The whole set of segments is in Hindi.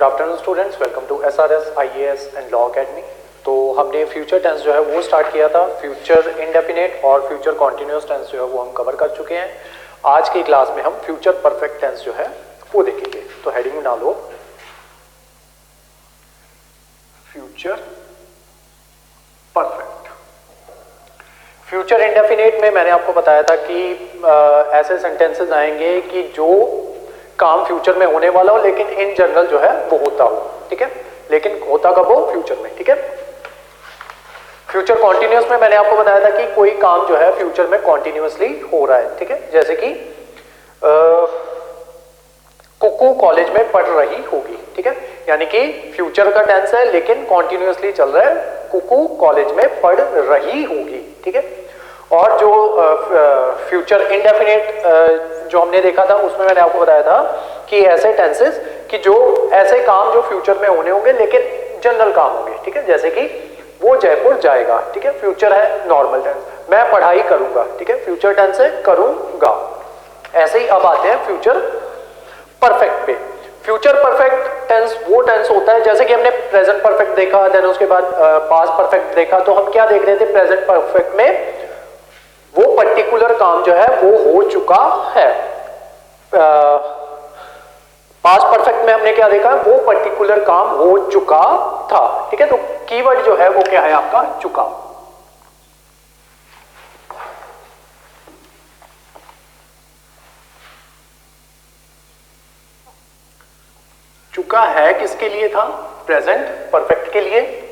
Good afternoon students, welcome to SRS IAS and law academy. तो हमने फ्यूचर टेंस जो है वो स्टार्ट किया था। फ्यूचर इंडेफिनिट और फ्यूचर कॉन्टिन्यूअस टेंस जो है वो हम कवर कर चुके हैं। आज की क्लास में हम फ्यूचर परफेक्ट टेंस जो है वो देखेंगे। तो हेडिंग में डालो फ्यूचर परफेक्ट। फ्यूचर इंडेफिनिट में मैंने आपको बताया था कि ऐसे सेंटेंसेस आएंगे कि जो काम फ्यूचर में होने वाला हो लेकिन इन जनरल जो है वो होता हो, ठीक है, लेकिन होता कब हो? फ्यूचर में, ठीक है। फ्यूचर कॉन्टिन्यूअस में मैंने आपको बताया था कि कोई काम जो है फ्यूचर में कॉन्टिन्यूअसली हो रहा है, ठीक है। जैसे कि कुकू कॉलेज में पढ़ रही होगी, ठीक है, यानी कि फ्यूचर का टेंस है लेकिन कॉन्टिन्यूअसली चल रहा है, कुकू कॉलेज में पढ़ रही होगी, ठीक है। और जो फ्यूचर इंडेफिनिट जो हमने देखा था उसमें मैंने आपको बताया था कि ऐसे टेंसेस कि जो ऐसे काम जो फ्यूचर में होने होंगे लेकिन जनरल काम होंगे, ठीक है। जैसे कि वो जयपुर जाएगा, ठीक है, फ्यूचर है नॉर्मल टेंस। मैं पढ़ाई करूंगा, ठीक है, फ्यूचर टेंस है करूंगा। ऐसे ही अब आते हैं फ्यूचर परफेक्ट पे। फ्यूचर परफेक्ट टेंस वो टेंस होता है, जैसे कि हमने प्रेजेंट परफेक्ट देखा, देन उसके बाद पास्ट परफेक्ट देखा। तो हम क्या देख रहे थे? प्रेजेंट परफेक्ट में वो पर्टिकुलर काम जो है वो हो चुका है। पास्ट परफेक्ट में हमने क्या देखा? वो पर्टिकुलर काम हो चुका था, ठीक है। तो कीवर्ड जो है वो क्या है आपका? चुका। चुका है किसके लिए था? प्रेजेंट परफेक्ट के लिए।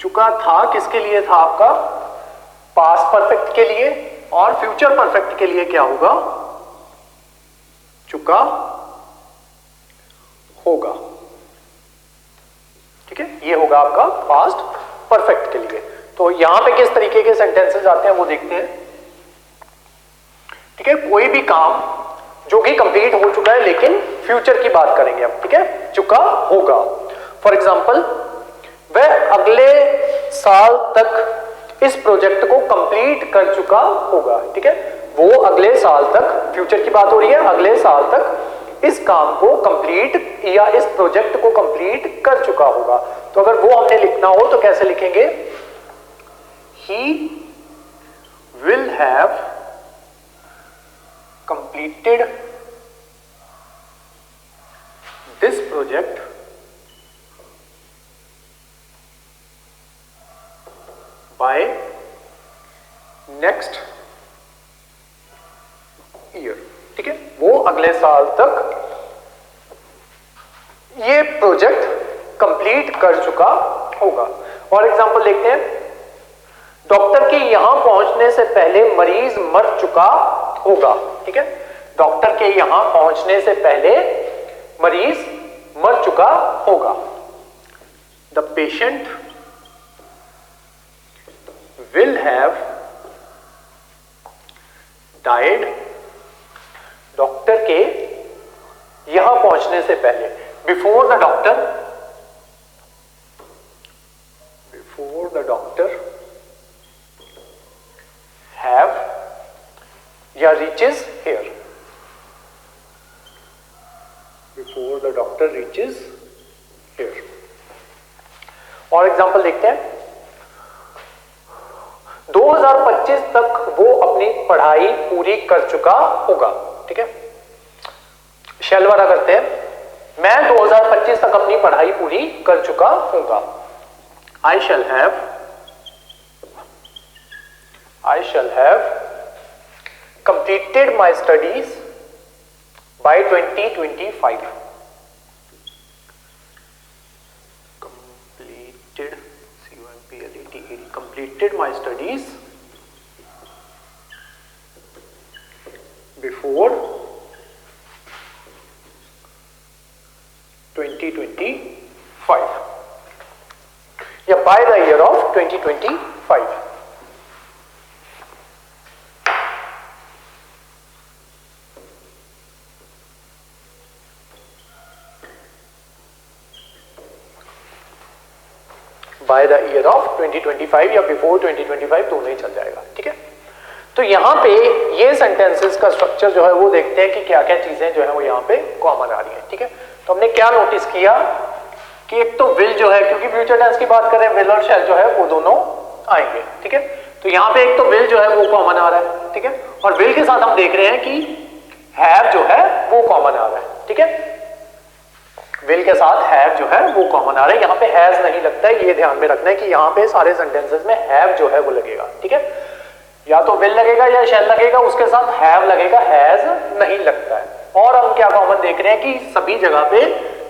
चुका था किसके लिए था? आपका पास्ट परफेक्ट के लिए। और फ्यूचर परफेक्ट के लिए क्या होगा? चुका होगा, ठीक है। ये होगा आपका पास्ट परफेक्ट के लिए। तो यहां पे किस तरीके के सेंटेंसेस आते हैं वो देखते हैं, ठीक है। कोई भी काम जो कि कंप्लीट हो चुका है लेकिन फ्यूचर की बात करेंगे हम, ठीक है, चुका होगा। फॉर एग्जाम्पल, वह अगले साल तक इस प्रोजेक्ट को कंप्लीट कर चुका होगा, ठीक है। वो अगले साल तक, फ्यूचर की बात हो रही है, अगले साल तक इस काम को कंप्लीट या इस प्रोजेक्ट को कंप्लीट कर चुका होगा। तो अगर वो हमने लिखना हो तो कैसे लिखेंगे? ही will have completed this project by next year, ठीक है। वो अगले साल तक ये प्रोजेक्ट कंप्लीट कर चुका होगा। और एग्जांपल देखते हैं, डॉक्टर के यहां पहुंचने से पहले मरीज मर चुका होगा, ठीक है। डॉक्टर के यहां पहुंचने से पहले मरीज मर चुका होगा। The patient will have died, doctor के यहां पहुंचने से पहले, before the doctor have या reaches here, before the doctor reaches here। और एग्जांपल देखते हैं, 2025 तक वो अपनी पढ़ाई पूरी कर चुका होगा, ठीक है। शैल वाला करते हैं, मैं 2025 तक अपनी पढ़ाई पूरी कर चुका होगा। I shall have completed my studies by 2025। completed my studies before 2025 या by the year of 2025। By the year of 2025 या बिफोर 2025 दोनों ही चल जाएगा, ठीक है। तो यहां पे ये सेंटेंसेस का स्ट्रक्चर जो है वो देखते हैं कि क्या क्या चीजें जो है वो यहां पे कॉमन आ रही है। ठीक है, तो हमने क्या नोटिस किया कि एक तो विल जो है, क्योंकि फ्यूचर टेंस की बात करें, विल और शैल जो है वो दोनों आएंगे। ठीक है, तो यहां पे एक तो विल जो है वो कॉमन आ रहा है। ठीक है, और विल के साथ हम देख रहे हैं कि हैव जो है वो कॉमन आ रहा है। ठीक है, विल के साथ हैव जो है वो कॉमन आ रहा है, यहां पे हैज नहीं लगता है, ये ध्यान में रखना है कि यहां पे सारे सेंटेंसेस में हैव जो है वो लगेगा। ठीक है, या तो विल लगेगा या शैल लगेगा, उसके साथ हैव लगेगा, हैज नहीं लगता है। और हम क्या कॉमन देख रहे हैं कि सभी जगह पे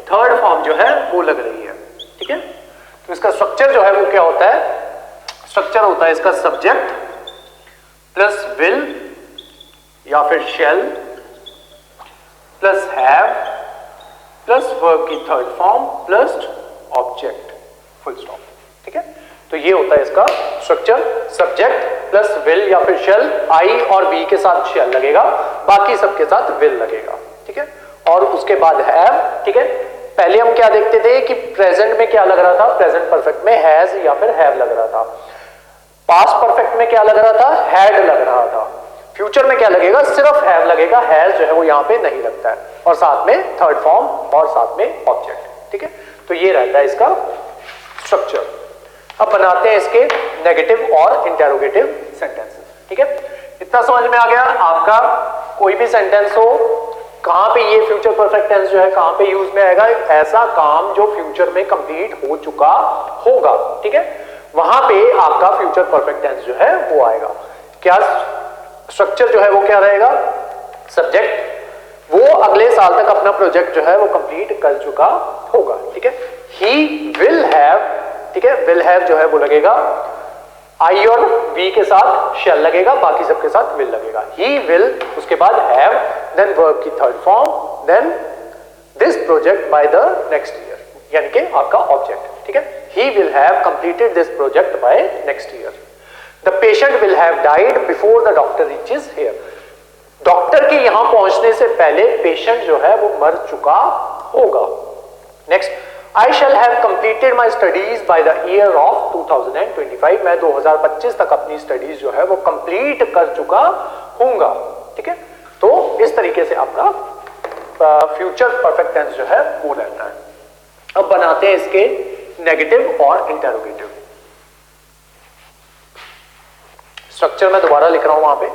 थर्ड फॉर्म जो है वो लग रही है। ठीक है, तो इसका स्ट्रक्चर जो है वो क्या होता है, स्ट्रक्चर होता है इसका सब्जेक्ट प्लस विल या फिर shall plus have plus verb की third form plus object, full stop. ठीक है, तो ये होता है इसका स्ट्रक्चर, सब्जेक्ट प्लस विल या फिर शेल, आई और बी के साथ शेल लगेगा, बाकी सबके साथ विल लगेगा। ठीक है, और उसके बाद हैव। ठीक है, पहले हम क्या देखते थे कि प्रेजेंट में क्या लग रहा था, प्रेजेंट परफेक्ट में हैज या फिर हैव लग रहा था, पास्ट परफेक्ट में क्या लग रहा था, हैड लग रहा था, फ्यूचर में क्या लगेगा, सिर्फ हैव लगेगा, हैज जो है वो यहां पे नहीं लगता है, और साथ में थर्ड फॉर्म और साथ में ऑब्जेक्ट। ठीक है, तो ये रहता है इसका स्ट्रक्चर। अब बनाते हैं इसके नेगेटिव और इंटेरोगेटिव सेंटेंसेस। ठीक है, इतना समझ में आ गया। आपका कोई भी सेंटेंस हो, कहां पे ये फ्यूचर परफेक्ट टेंस जो है कहां पे यूज में आएगा, ऐसा काम जो फ्यूचर में कंप्लीट हो चुका होगा। ठीक है, वहां पे आपका फ्यूचर परफेक्ट टेंस जो है वो आएगा। क्या स्ट्रक्चर जो है वो क्या रहेगा, सब्जेक्ट वो अगले साल तक अपना प्रोजेक्ट जो है वो कंप्लीट कर चुका होगा। ठीक है, ही विल हैव। ठीक है, विल हैव जो है वो लगेगा, आई और बी के साथ शेल लगेगा, बाकी सबके साथ विल लगेगा। ही विल, उसके बाद हैव, देन वर्ब की third form, then this project by the next year, यानी कि आपका ऑब्जेक्ट। ठीक है, he will have completed this project by next year. The patient will have died before the doctor reaches here. Doctor के यहां पहुंचने से पहले पेशेंट जो है वो मर चुका होगा। Next, I shall have completed my studies by the year of 2025। मैं 2025 तक अपनी स्टडीज जो है वो कंप्लीट कर चुका हूंगा। ठीक है, तो इस तरीके से आपका फ्यूचर परफेक्ट टेंस जो है वो रहता है। अब बनाते हैं इसके नेगेटिव और इंटेरोगेटिव। स्ट्रक्चर मैं दोबारा लिख रहा हूं, वहां पे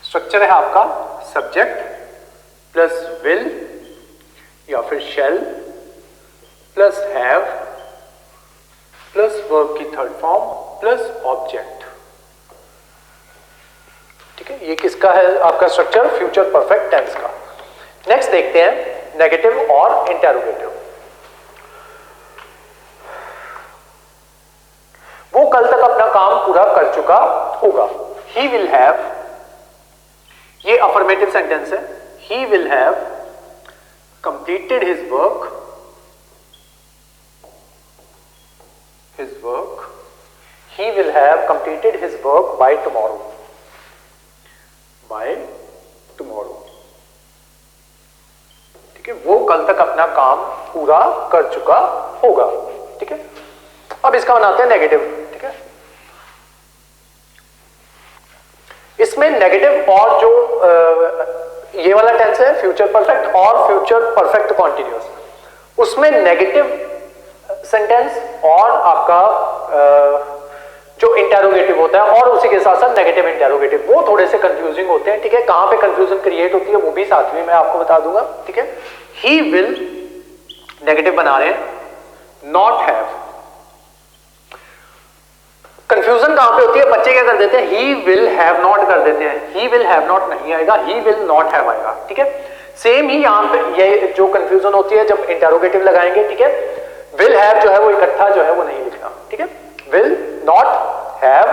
स्ट्रक्चर है आपका सब्जेक्ट प्लस विल या फिर shell plus have plus verb की थर्ड फॉर्म प्लस ऑब्जेक्ट। ठीक है, ये किसका है आपका स्ट्रक्चर, फ्यूचर परफेक्ट टेंस का। नेक्स्ट देखते हैं नेगेटिव और इंटेरोगेटिव। वो कल तक अपना काम पूरा कर चुका होगा। ही विल हैव, ये अफर्मेटिव सेंटेंस है, he will have completed his work, he will have completed his work by tomorrow, ठीक है, वो कल तक अपना काम पूरा कर चुका होगा। ठीक है, अब इसका बनाते हैं नेगेटिव। ठीक है, इसमें नेगेटिव और जो ये वाला टेंस है फ्यूचर परफेक्ट और फ्यूचर परफेक्ट कॉन्टिन्यूअस, उसमें नेगेटिव सेंटेंस और आपका जो इंटेरोगेटिव होता है और उसी के साथ साथ नेगेटिव इंटेरोगेटिव, वो थोड़े से कंफ्यूजिंग होते हैं। ठीक है, कहां पे कंफ्यूजन क्रिएट होती है वो भी साथ में मैं आपको बता दूंगा। ठीक है, ही विल नेगेटिव बना रहे हैं, नॉट हैव। कंफ्यूजन कहां पे होती है, बच्चे क्या कर देते हैं, ही विल हैव नॉट कर देते हैं, ही विल हैव नॉट नहीं आएगा, ही विल नॉट हैव आएगा। ठीक है, सेम ही यहां पे ये जो कंफ्यूजन होती है जब इंटेरोगेटिव लगाएंगे। ठीक है, विल हैव जो है वो इकट्ठा जो है वो नहीं लिखना। ठीक है, विल नॉट हैव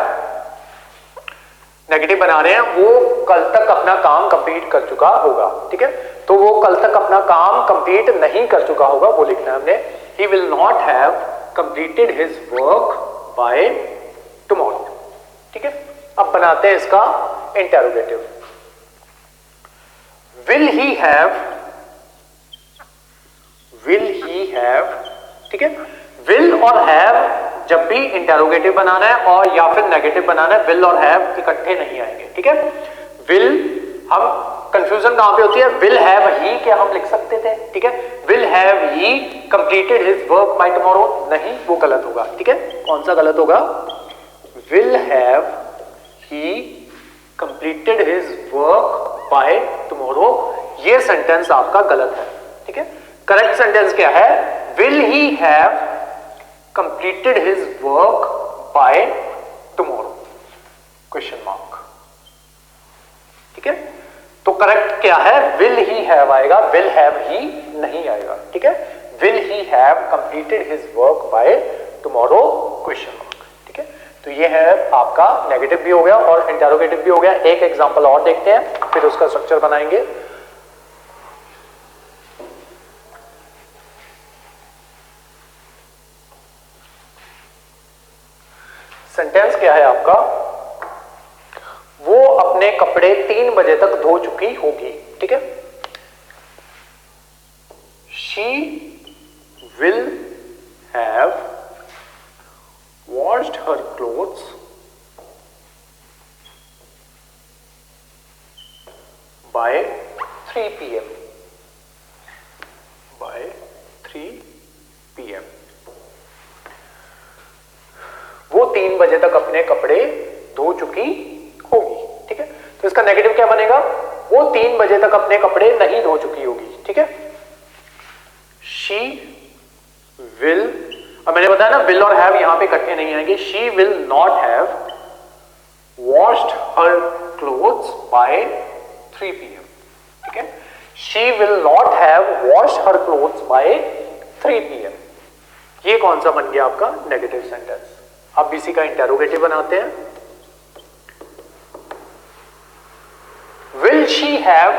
नेगेटिव बना रहे हैं, वो कल तक अपना काम कंप्लीट कर चुका होगा। ठीक है, तो वो कल तक अपना काम कंप्लीट नहीं कर चुका होगा वो लिखना है हमने, he will not have completed his work by tomorrow. ठीक है, अब बनाते हैं इसका इंटेरोगेटिव। विल ही हैव, ठीक है, विल और हैव जब भी इंटेरोगेटिव बनाना है और या फिर नेगेटिव बनाना है, विल और हैव इकट्ठे नहीं आएंगे, ठीक है। विल, हम कंफ्यूजन कहां पे होती है, विल हैव ही क्या हम लिख सकते थे, ठीक है। Will have he completed his work by tomorrow, नहीं, वो गलत होगा, ठीक है। कौन सा गलत होगा, will have he completed his work by tomorrow, ये सेंटेंस आपका गलत है, ठीक है। करेक्ट सेंटेंस क्या है, will he have completed his work by tomorrow, question mark, ठीक है। तो करेक्ट क्या है, विल ही हैव आएगा, विल हैव ही नहीं आएगा, ठीक है। Will he have completed his work by tomorrow, question mark, ठीक है। तो ये है आपका नेगेटिव भी हो गया और इंटेरोगेटिव भी हो गया। एक एग्जांपल और देखते हैं, फिर उसका स्ट्रक्चर बनाएंगे। सेंटेंस क्या है आपका, वो अपने कपड़े 3 बजे तक धो चुकी होगी, ठीक है। She will have washed her clothes by 3 PM, by 3 PM। वो 3 बजे तक अपने कपड़े धो चुकी होगी, ठीक है। तो इसका नेगेटिव क्या बनेगा, वो 3 बजे तक अपने कपड़े नहीं धो चुकी होगी, ठीक है। शी विल, अब मैंने बताया ना विल और हैव यहां पे इकट्ठे नहीं आएंगे, she will not have washed her clothes by 3 PM, ठीक है। She will not have washed her clothes by 3 PM। ये कौन सा बन गया आपका नेगेटिव सेंटेंस। अब इसी का इंटेरोगेटिव बनाते हैं। Will she have,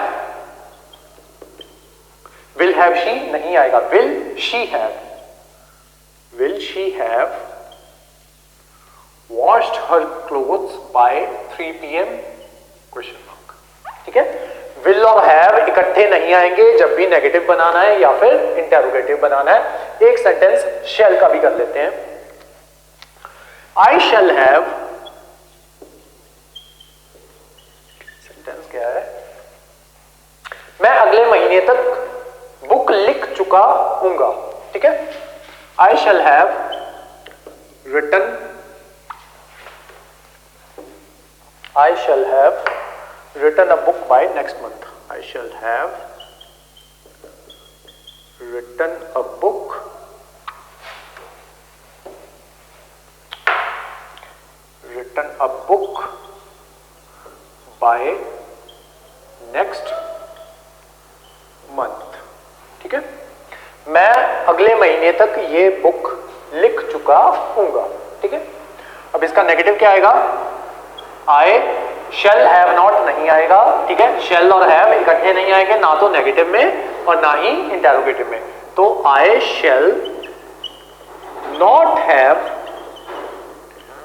will have she नहीं आएगा, will she have, will she have washed her clothes by 3 PM, question mark, ठीक है। विल और हैव इकट्ठे नहीं आएंगे जब भी नेगेटिव बनाना है या फिर इंटेरोगेटिव बनाना है। एक सेंटेंस शैल का भी कर लेते हैं। I shall have, सेंटेंस क्या है, मैं अगले महीने तक बुक लिख चुका हूंगा, ठीक है। I shall have written, I shall have written a book by next month. I shall have written a book by next month, ठीक है। मैं अगले महीने तक ये बुक लिख चुका हूंगा, ठीक है। अब इसका नेगेटिव क्या आएगा, आई शैल हैव नॉट नहीं आएगा, ठीक है। शैल और हैव इकट्ठे नहीं आएंगे, ना तो नेगेटिव में और ना ही इंटेरोगेटिव में। तो I shall not have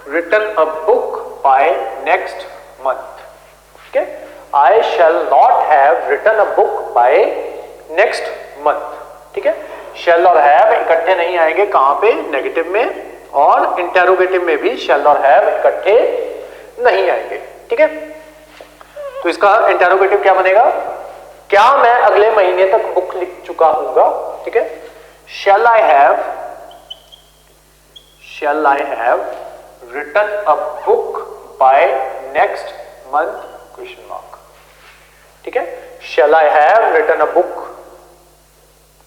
written a book by next month, ठीक है। I shall not have written a book by next month, ठीक है। shall और have इकट्ठे नहीं आएंगे, कहां पे, नेगेटिव में, और इंटेरोगेटिव में भी shall और have इकट्ठे नहीं आएंगे, ठीक है। तो इसका इंटेरोगेटिव क्या बनेगा, क्या मैं अगले महीने तक बुक लिख चुका हूंगा, ठीक है। shall I have written a book by next month, question mark, ठीक है। shall I have written a book,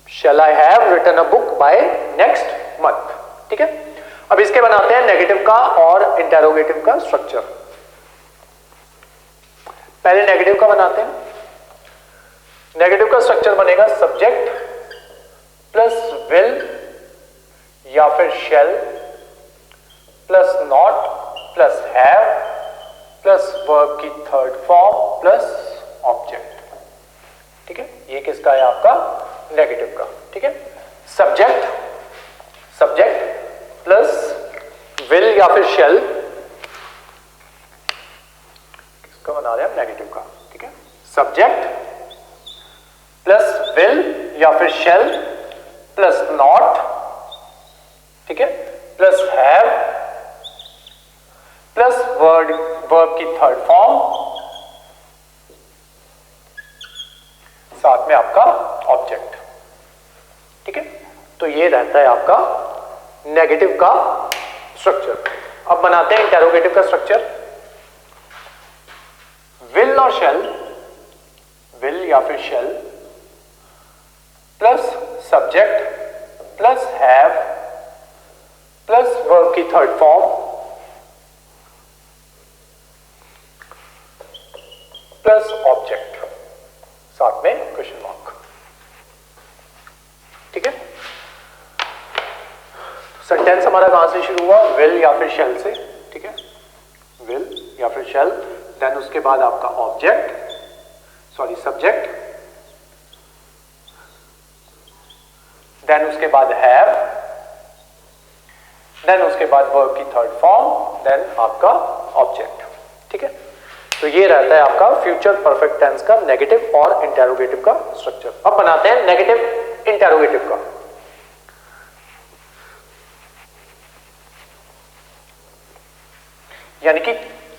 shall I have written a book by next month, ठीक है। अब इसके बनाते हैं नेगेटिव का और इंटेरोगेटिव का स्ट्रक्चर। पहले नेगेटिव का बनाते हैं। नेगेटिव का स्ट्रक्चर बनेगा सब्जेक्ट प्लस विल या फिर shall plus not plus have plus verb की थर्ड फॉर्म प्लस ऑब्जेक्ट, ठीक है। ये किसका है आपका नेगेटिव का, ठीक है। सब्जेक्ट प्लस विल या फिर शेल, किसका बना रहे हैं नेगेटिव का, ठीक है। सब्जेक्ट प्लस विल या फिर शेल प्लस नॉट, ठीक है, प्लस हैव प्लस वर्ब की थर्ड फॉर्म, साथ में आपका ऑब्जेक्ट। ठीक है, तो ये रहता है आपका नेगेटिव का स्ट्रक्चर। अब बनाते हैं इंटेरोगेटिव का स्ट्रक्चर। विल और शेल, विल या फिर shell plus subject plus have plus verb की थर्ड फॉर्म प्लस ऑब्जेक्ट, साथ में क्वेश्चन मार्क। ठीक है, सेंटेंस हमारा कहां से शुरू हुआ? विल या फिर शेल से। ठीक है, विल या फिर शेल, देन उसके बाद आपका ऑब्जेक्ट, सॉरी सब्जेक्ट, देन उसके बाद हैव, देन उसके बाद वर्ब की थर्ड फॉर्म, देन आपका ऑब्जेक्ट। ठीक है, तो ये रहता है आपका फ्यूचर परफेक्ट टेंस का नेगेटिव और इंटेरोगेटिव का स्ट्रक्चर। अब बनाते हैं नेगेटिव इंटेरोगेटिव का। यानी कि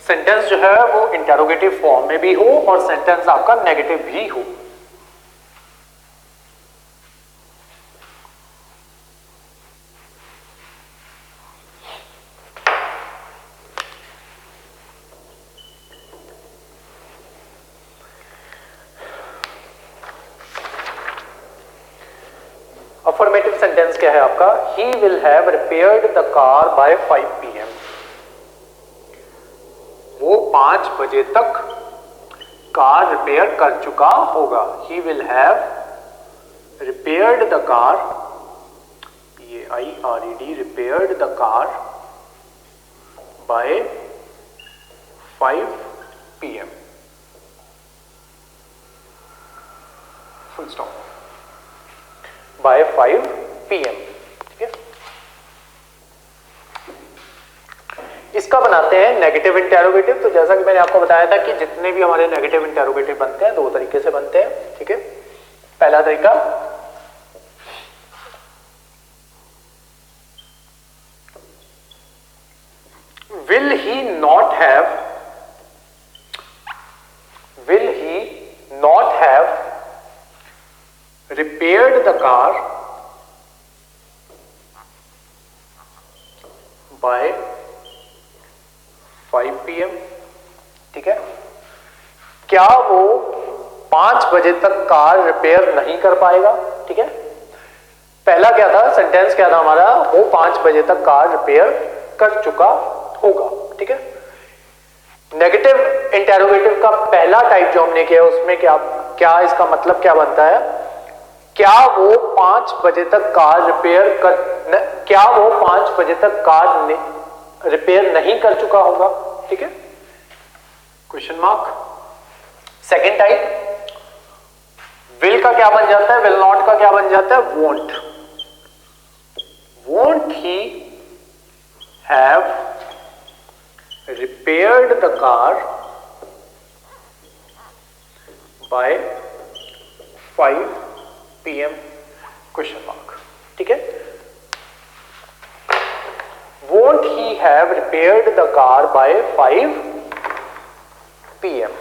सेंटेंस जो है वो इंटेरोगेटिव फॉर्म में भी हो और सेंटेंस आपका नेगेटिव भी हो। अफर्मेटिव सेंटेंस क्या है आपका? He will have repaired the car by 5 PM। वो 5 बजे तक कार रिपेयर कर चुका होगा। He will have repaired the car, PAIRED, repaired the car by 5 PM। Full stop. By 5 PM। ठीक है, इसका बनाते हैं नेगेटिव इंटेरोगेटिव। तो जैसा कि मैंने आपको बताया था कि जितने भी हमारे नेगेटिव इंटेरोगेटिव बनते हैं 2 तरीके से बनते हैं। ठीक है, पहला तरीका will he not have repaired the car by 5 PM। ठीक है, क्या वो 5 बजे तक कार रिपेयर नहीं कर पाएगा? ठीक है, पहला क्या था, सेंटेंस क्या था हमारा? वो 5 बजे तक कार रिपेयर कर चुका होगा। ठीक है, नेगेटिव इंटेरोगेटिव का पहला टाइप जो हमने किया उसमें क्या इसका मतलब क्या बनता है? क्या वो 5 बजे तक कार रिपेयर नहीं कर चुका होगा? ठीक है, question mark. Second type will का क्या बन जाता है? विल नॉट का क्या बन जाता है? Won't he have repaired the car by 5 PM? Question mark. ठीक है, won't he have repaired the car by 5 PM?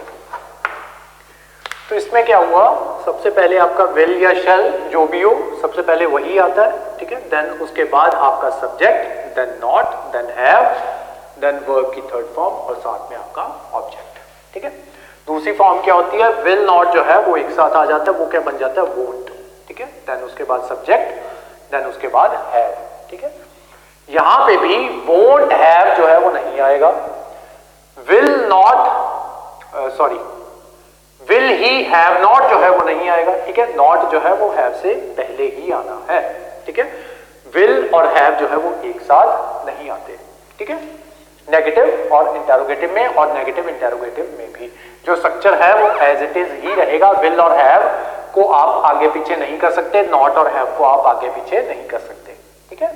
तो इसमें क्या हुआ? सबसे पहले आपका विल या शैल जो भी हो, सबसे पहले वही आता है। ठीक है, देन उसके बाद आपका subject, then not, then have, then verb की थर्ड फॉर्म और साथ में आपका ऑब्जेक्ट। ठीक है, दूसरी फॉर्म क्या होती है? विल नॉट जो है वो एक साथ आ जाता है, वो क्या बन जाता है? वोंट। ठीक है, देन उसके बाद सब्जेक्ट, देन उसके बाद हैव। ठीक है, यहां पे भी वोंट हैव जो है वो नहीं आएगा। विल ही हैव नॉट जो है वो नहीं आएगा। ठीक है, नॉट जो है वो हैव से पहले ही आना है। ठीक है, विल और हैव जो है वो एक साथ नहीं आते। ठीक है, नेगेटिव और इंटेरोगेटिव में और नेगेटिव इंटेरोगेटिव में भी जो स्ट्रक्चर है वो एज इट इज ही रहेगा। विल और हैव को आप आगे पीछे नहीं कर सकते, नॉट और हैव को आप आगे पीछे नहीं कर सकते। ठीक है,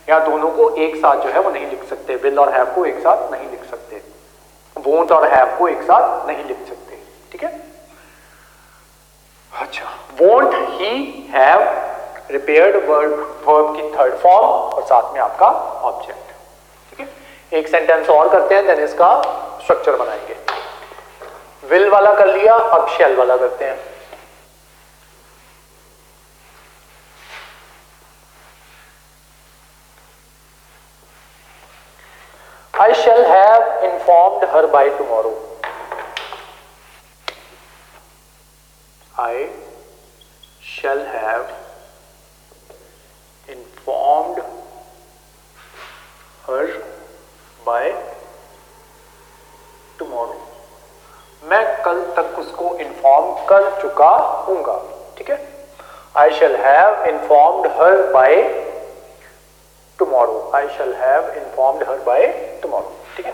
या दोनों को एक साथ जो है वो नहीं लिख सकते। विल और हैव को एक साथ नहीं लिख सकते, वोंट और हैव को एक साथ नहीं लिख सकते। ठीक है, अच्छा, won't he have repaired verb की थर्ड फॉर्म और साथ में आपका ऑब्जेक्ट। ठीक है, एक सेंटेंस और करते हैं, देन इसका स्ट्रक्चर बनाएंगे। विल वाला कर लिया, अब शैल वाला करते हैं। I shall have informed her by tomorrow. I shall have informed her by tomorrow. मैं कल तक उसको इन्फॉर्म कर चुका हूंगा। ठीक है, I shall have informed her by tomorrow. I shall have informed her by tomorrow. ठीक है,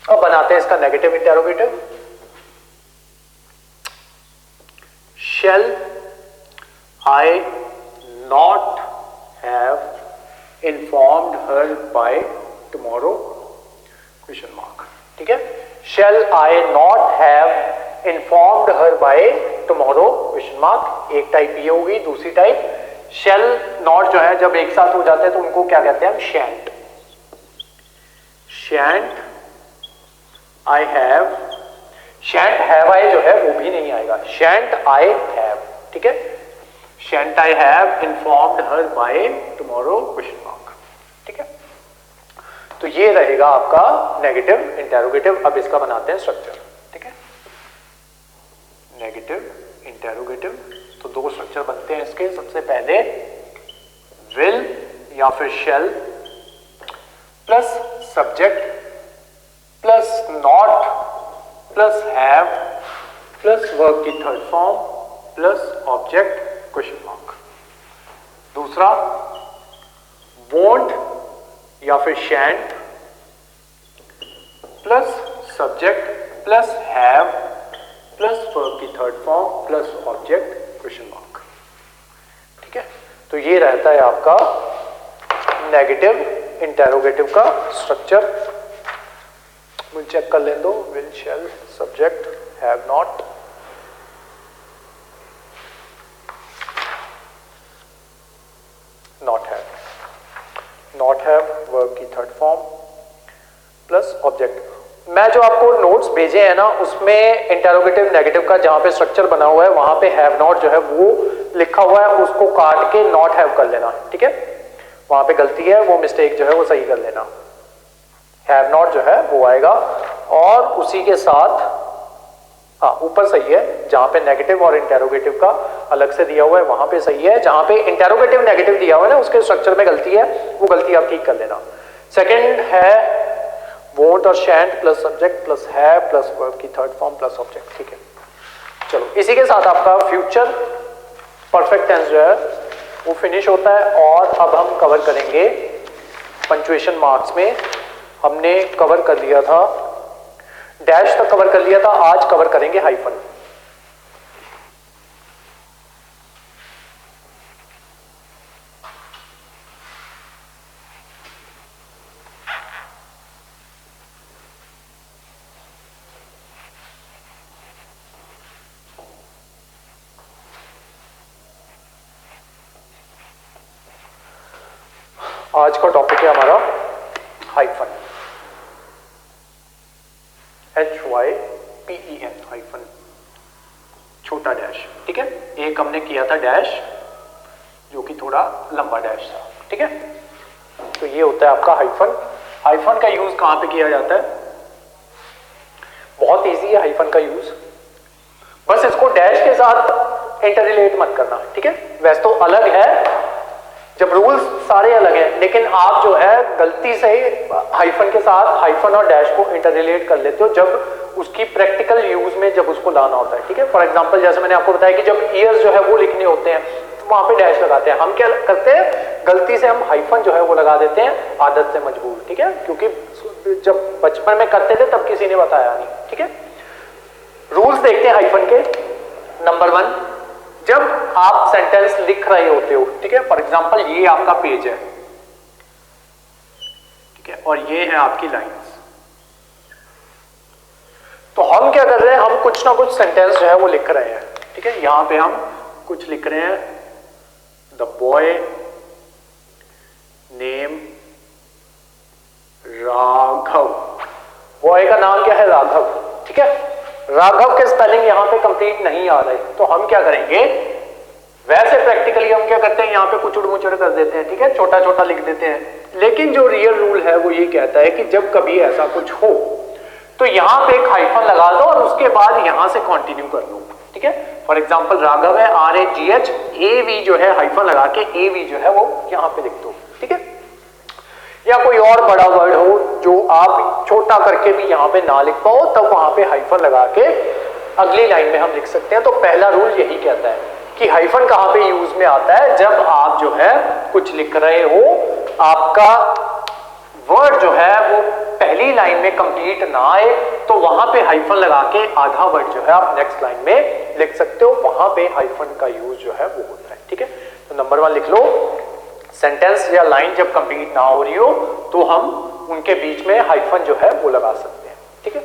अब बनाते हैं इसका negative interrogative. Shall I not have informed her by tomorrow? Question mark. ठीक है, Shall I not have informed her by tomorrow? Question mark. एक टाइप ये होगी, दूसरी टाइप shall not जो है जब एक साथ हो जाते हैं तो उनको क्या कहते हैं हम? shan't. Shan't I have, shan't have I जो है वो भी नहीं आएगा, shan't I have. ठीक है, shan't I have informed her by tomorrow? Question mark. ठीक है, तो ये रहेगा आपका नेगेटिव इंटेरोगेटिव। अब इसका बनाते हैं स्ट्रक्चर। ठीक है, नेगेटिव इंटेरोगेटिव, तो दो स्ट्रक्चर बनते हैं इसके। सबसे पहले विल या फिर shall plus subject plus not plus have plus verb की third form plus object question mark. दूसरा वोंट या फिर shan't plus subject plus have plus verb की third form plus object question mark. ठीक है, तो ये रहता है आपका नेगेटिव इंटेरोगेटिव का स्ट्रक्चर। मुझे चेक कर लें दो। Will shall subject have not, not have verb की थर्ड फॉर्म प्लस ऑब्जेक्ट। मैं जो आपको नोट्स भेजे हैं ना उसमें इंटेरोगेटिव नेगेटिव का जहां पे स्ट्रक्चर बना हुआ है वहां पे हैव नॉट जो है वो लिखा हुआ है, उसको काट के नॉट हैव कर लेना। ठीक है, वहां पे गलती है, वो मिस्टेक जो है वो सही कर लेना। हैव नॉट जो है वो आएगा और उसी के साथ हाँ ऊपर सही है, जहां पे नेगेटिव और इंटेरोगेटिव का अलग से दिया हुआ है वहां पे सही है, जहां पे इंटेरोगेटिव नेगेटिव दिया हुआ है ना उसके स्ट्रक्चर में गलती है, वो गलती आप ठीक कर लेना। सेकेंड है वोंट और शैंट प्लस सब्जेक्ट प्लस है प्लस वर्ब की थर्ड फॉर्म प्लस ऑब्जेक्ट। ठीक है, चलो इसी के साथ आपका फ्यूचर परफेक्ट टेंस जो है वो फिनिश होता है। और अब हम कवर करेंगे पंक्चुएशन मार्क्स में। हमने कवर कर लिया था, डैश तक कवर कर लिया था, आज कवर करेंगे हाइफन। आज का टॉपिक है हमारा हाइफन, HYPEN हाइफन, छोटा डैश। ठीक है, एक हमने किया था डैश जो कि थोड़ा लंबा डैश था। ठीक है, तो ये होता है आपका हाइफन। हाइफन का यूज कहां पे किया जाता है? बहुत इजी है हाइफन का यूज, बस इसको डैश के साथ इंटररिलेट मत करना। ठीक है, वैसे तो अलग है, जब रूल्स सारे अलग हैं, लेकिन आप जो है गलती से हाइफन के साथ हाइफन और डैश को इंटररिलेट कर लेते हो जब उसकी प्रैक्टिकल यूज में जब उसको लाना होता है। ठीक है, फॉर एग्जांपल जैसे मैंने आपको बताया कि जब ईयर्स जो है वो लिखने होते हैं तो वहां पे डैश लगाते हैं। हम क्या करते हैं, गलती से हम हाइफन जो है वो लगा देते हैं, आदत से मजबूर। ठीक है, क्योंकि जब बचपन में करते थे तब किसी ने बताया नहीं। ठीक है, रूल्स देखते हैं हाइफन के। नंबर 1, जब आप सेंटेंस लिख रहे होते हो, ठीक है, फॉर एग्जांपल ये आपका पेज है, ठीक है, और ये है आपकी लाइंस, तो हम क्या कर रहे हैं, हम कुछ ना कुछ सेंटेंस जो है वो लिख रहे हैं। ठीक है, यहां पे हम कुछ लिख रहे हैं, the boy name Raghav, boy का नाम क्या है? राघव। ठीक है, राघव के स्पेलिंग यहां पे कंप्लीट नहीं आ रहे, तो हम क्या करेंगे, वैसे प्रैक्टिकली हम क्या करते हैं, यहां पे कुचड़ मुचड़ कर देते हैं, ठीक है, छोटा छोटा लिख देते हैं। लेकिन जो रियल रूल है वो ये कहता है कि जब कभी ऐसा कुछ हो तो यहां पे एक हाइफन लगा दो और उसके बाद यहां से कंटिन्यू कर लो। ठीक है, फॉर एग्जांपल राघव है, RAGH, AV जो है हाइफन लगा के AV जो है वो यहां पे लिख दो। ठीक है, या कोई और बड़ा वर्ड हो जो आप छोटा करके भी यहां पे ना लिख पाओ, तब वहां पे हाइफन लगा के अगली लाइन में हम लिख सकते हैं। तो पहला रूल यही कहता है कि हाइफन कहां पे यूज में आता है, जब आप जो है कुछ लिख रहे हो, आपका वर्ड जो है वो पहली लाइन में कंप्लीट ना आए, तो वहां पे हाइफन लगा के आधा वर्ड जो है आप नेक्स्ट लाइन में लिख सकते हो, वहां पे हाइफन का यूज जो है वो होता है। ठीक है, तो नंबर 1 लिख लो, सेंटेंस या लाइन जब कंप्लीट ना हो रही हो तो हम उनके बीच में हाइफन जो है वो लगा सकते हैं। ठीक है,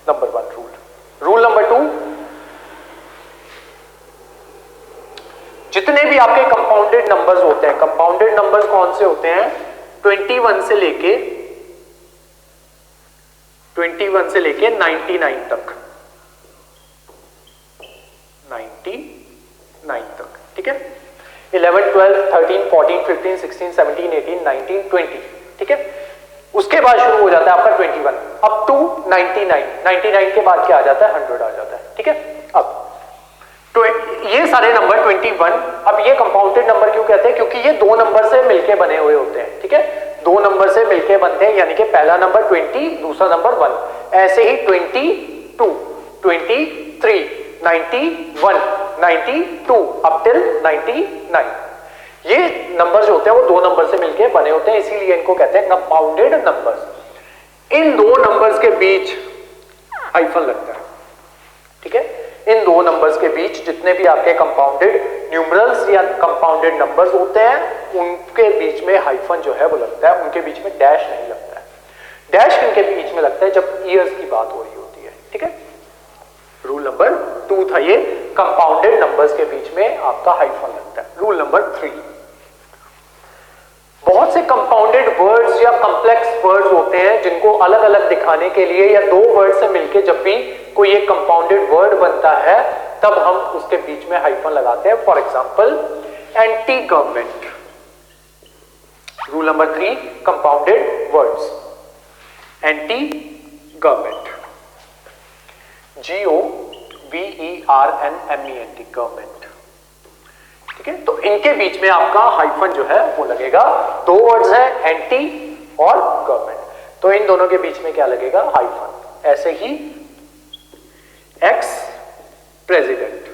नंबर 1 रूल। रूल नंबर 2, जितने भी आपके कंपाउंडेड नंबर्स होते हैं, कंपाउंडेड नंबर्स कौन से होते हैं, 21 से लेके 99 तक, 99 तक। ठीक है, 11, 12, 13, 14, 15, 16, 17, 18, 19, 20। ठीक है, उसके बाद शुरू हो जाता है आपका 21 अप टू 99। 99 के बाद क्या आ जाता है, 100 आ जाता है। ठीक है, अब तो ये सारे नंबर 21, अब ये कंपाउंडेड नंबर क्यों कहते हैं, क्योंकि ये दो नंबर से मिलके बने हुए होते हैं। ठीक है, दो नंबर से मिलके बनते हैं, यानी कि पहला नंबर 20, दूसरा नंबर 1, ऐसे ही 22, 23, 91, 92 अप टिल 99। ये नंबर जो होते हैं वो दो नंबर से मिलके बने होते हैं, इसीलिए इनको कहते हैं कंपाउंडेड नंबर्स। इन दो नंबर्स के बीच हाइफन लगता है। ठीक है, इन दो नंबर्स के बीच जितने भी आपके कंपाउंडेड न्यूमरल्स या कंपाउंडेड नंबर्स होते हैं उनके बीच में हाइफन जो है वो लगता है, उनके बीच में डैश नहीं लगता है। डैश इनके बीच में लगता है जब ईयर्स की बात हो रही होती है। ठीक है, रूल नंबर 2 था ये, कंपाउंडेड नंबर्स के बीच में आपका हाइफन लगता है। रूल नंबर 3, बहुत से कंपाउंडेड वर्ड्स या कॉम्प्लेक्स वर्ड्स होते हैं जिनको अलग अलग दिखाने के लिए या दो वर्ड से मिलके जब भी कोई एक कंपाउंडेड वर्ड बनता है तब हम उसके बीच में हाइफन लगाते हैं। For example anti government. Rule number 3, compounded words, anti government, GOVERNMENT, government. ठीक है, तो इनके बीच में आपका हाइफन जो है वो लगेगा। दो वर्ड्स है, एंटी और गवर्नमेंट, तो इन दोनों के बीच में क्या लगेगा, हाइफन। ऐसे ही ex president,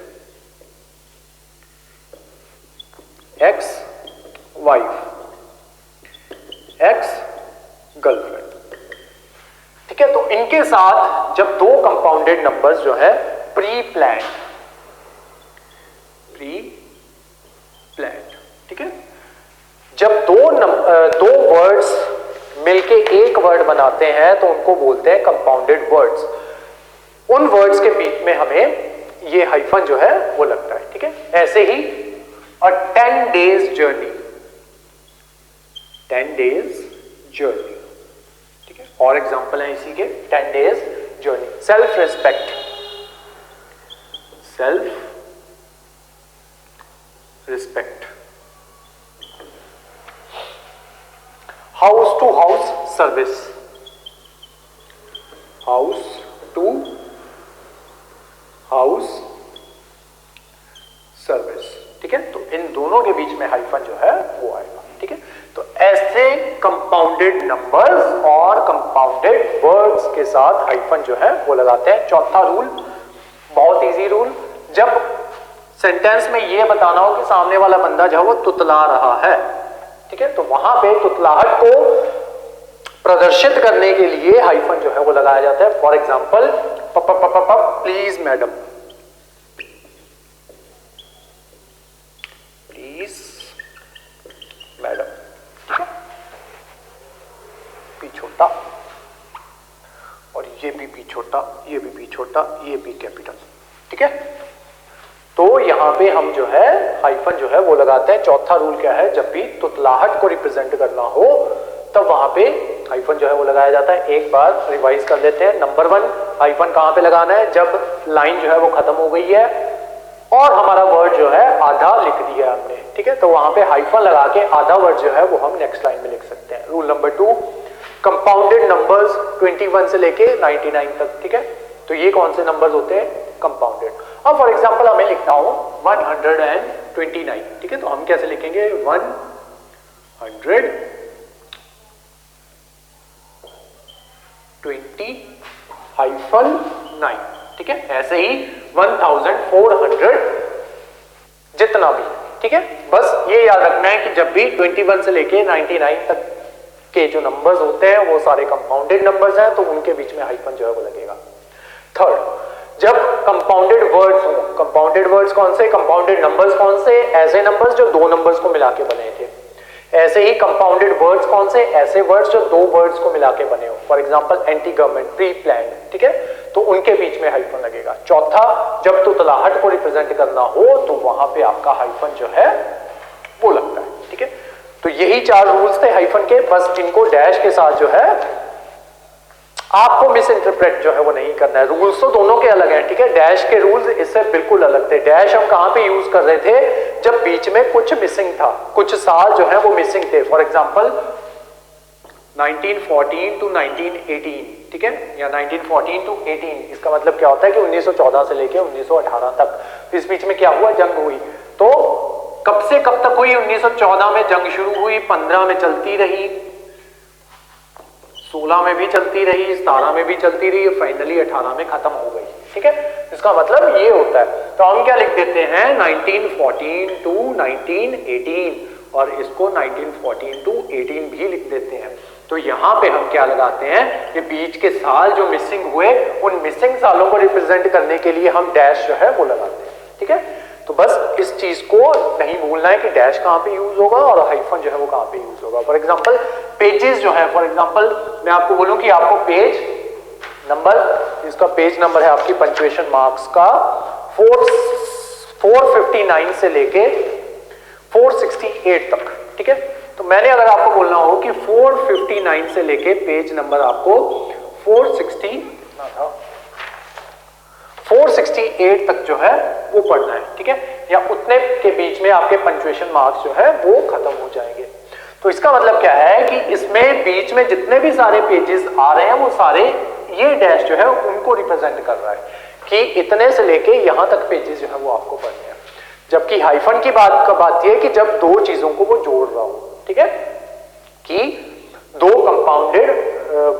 ex wife, ex girlfriend. ठीक है, तो इनके साथ जब दो कंपाउंडेड नंबर्स जो है प्री प्लान्ड, ठीक है, जब दो वर्ड्स मिलके एक वर्ड बनाते हैं तो उनको बोलते हैं कंपाउंडेड वर्ड्स। उन वर्ड्स के बीच में हमें ये हाइफन जो है वो लगता है। ठीक है, ऐसे ही a 10 days journey, 10 days journey. ठीक है, और एग्जांपल है इसी के, 10 days journey. Self respect, self respect, house to house service, house to house service. ठीक है, तो इन दोनों के बीच में हाइफन जो है वो आएगा। ठीक है, तो ऐसे कंपाउंडेड नंबर्स और कंपाउंडेड वर्ड्स के साथ हाइफन जो है वो लगाते हैं। चौथा रूल, बहुत इजी रूल, जब सेंटेंस में ये बताना हो कि सामने वाला बंदा जो है वो तुतला रहा है, ठीक है, तो वहां पे तुतलाहट को प्रदर्शित करने के लिए हाइफन जो है वो लगाया जाता है। For example please madam, please madam. ठीक है, पी छोटा और ये भी पी छोटा, ये भी पी छोटा, ये भी कैपिटल। ठीक है, तो यहाँ पे हम जो है हाइफन जो है वो लगाते हैं। चौथा रूल क्या है, जब भी तुतलाहट को रिप्रेजेंट करना हो तब वहां पे हाइफन जो है वो लगाया जाता है। एक बार रिवाइज कर लेते हैं। नंबर 1, हाइफन कहां पे लगाना है, जब लाइन जो है वो खत्म हो गई है और हमारा वर्ड जो है आधा लिख दिया हमने, ठीक है, तो वहां पे हाइफन लगा के आधा वर्ड जो है वो हम नेक्स्ट लाइन में लिख सकते हैं। रूल नंबर 2, कंपाउंडेड नंबर्स 21 से लेके 99 तक, ठीक है, तो ये कौन से नंबर्स होते हैं, कंपाउंडेड। अब फॉर एग्जांपल हमें लिखना हो 129, ठीक है, तो हम कैसे लिखेंगे, 100 20-9, ठीक है, ऐसे ही 1400 जितना भी, ठीक है। बस ये याद रखना है कि जब भी 21 से लेके 99 तक के जो नंबर्स होते हैं वो सारे कंपाउंडेड नंबर्स हैं, तो उनके बीच में हाइफन जो है वो लगेगा। थर्ड, जब कंपाउंडेड वर्ड्स हो, कंपाउंडेड वर्ड्स कौन से, कंपाउंडेड नंबर्स कौन से, ऐसे नंबर्स जो दो नंबर्स को मिला के बने थे। ऐसे ही कंपाउंडेड वर्ड्स कौन से, ऐसे वर्ड्स जो दो वर्ड्स को मिला के बने हो, for example anti government, pre plan, ठीक है, तो उनके बीच में हाइफन लगेगा। चौथा, जब तुतलाहट को रिप्रेजेंट करना हो तो वहां पे आपका हाइफन जो है वो लगता है, ठीक है। तो यही 4 रूल्स थे हाइफन के, बस इनको डैश के साथ जो है आपको मिस इंटरप्रेट जो है वो नहीं करना है। रूल्स तो दोनों के अलग हैं, ठीक है, डैश के रूल्स इससे बिल्कुल अलग थे। डैश हम कहां पे यूज कर रहे थे, जब बीच में कुछ मिसिंग था, कुछ साल जो है वो मिसिंग थे, फॉर एग्जांपल 1914 to 1918, ठीक है, या 1914 to 18, इसका मतलब क्या होता है कि 1914 से लेके 1918 तक इस बीच में क्या हुआ, जंग हुई। तो कब से कब तक हुई, 1914 में जंग शुरू हुई, 15 में चलती रही, 16 में भी चलती रही, 17 में भी चलती रही, फाइनली 18 में खत्म हो गई, ठीक है। इसका मतलब ये होता है। तो हम क्या लिख देते हैं, 1914 to 1918, और इसको 1914 to 18 भी लिख देते हैं। तो यहां पे हम क्या लगाते हैं, कि बीच के साल जो मिसिंग हुए, उन मिसिंग सालों को रिप्रेजेंट करने के लिए हम डैश जो है वो लगाते हैं, ठीक है। तो बस इस चीज को नहीं भूलना है कि डैश कहां पे यूज होगा और हाइफन जो है वो कहां पे यूज होगा। फॉर एग्जांपल पेजेस जो है, फॉर एग्जांपल मैं आपको बोलूं कि आपको पेज नंबर, इसका पेज नंबर है आपकी पंक्चुएशन मार्क्स का 459 से लेके 468 तक, ठीक है। तो मैंने अगर आपको बोलना हो कि 459 से लेके पेज नंबर आपको 468 तक जो है वो पढ़ना है, ठीक है, या उतने के बीच में आपके पंक्चुएशन मार्क्स जो है वो खत्म हो जाएंगे। तो इसका मतलब क्या है कि इसमें बीच में जितने भी सारे पेजेस आ रहे हैं वो सारे ये डैश जो है उनको रिप्रेजेंट कर रहा है कि इतने से लेके यहां तक पेजेस जो है वो आपको पढ़ने हैं। जबकि हाइफन की बात यह है कि जब दो चीजों को वो जोड़ रहा हो, ठीक है, कि दो कंपाउंडेड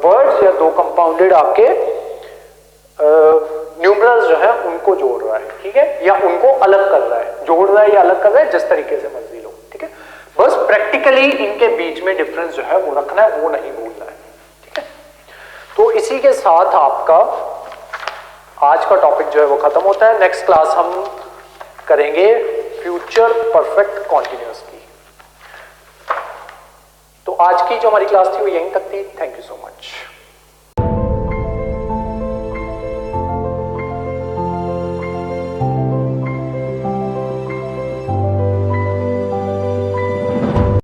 वर्ड्स या दो कंपाउंडेड आपके न्यूमरल्स जो है उनको जोड़ रहा है, ठीक है, या उनको अलग कर रहा है, जोड़ रहा है या अलग कर रहा है, जिस तरीके से मर्जी लो, ठीक है। बस प्रैक्टिकली इनके बीच में डिफरेंस जो है वो रखना है, वो नहीं भूलना है, ठीक है। तो इसी के साथ आपका आज का टॉपिक जो है वो खत्म होता है। नेक्स्ट क्लास हम करेंगे फ्यूचर परफेक्ट कॉन्टिन्यूअस की। तो आज की जो हमारी क्लास थी वो यहीं तक थी। Thank you so much.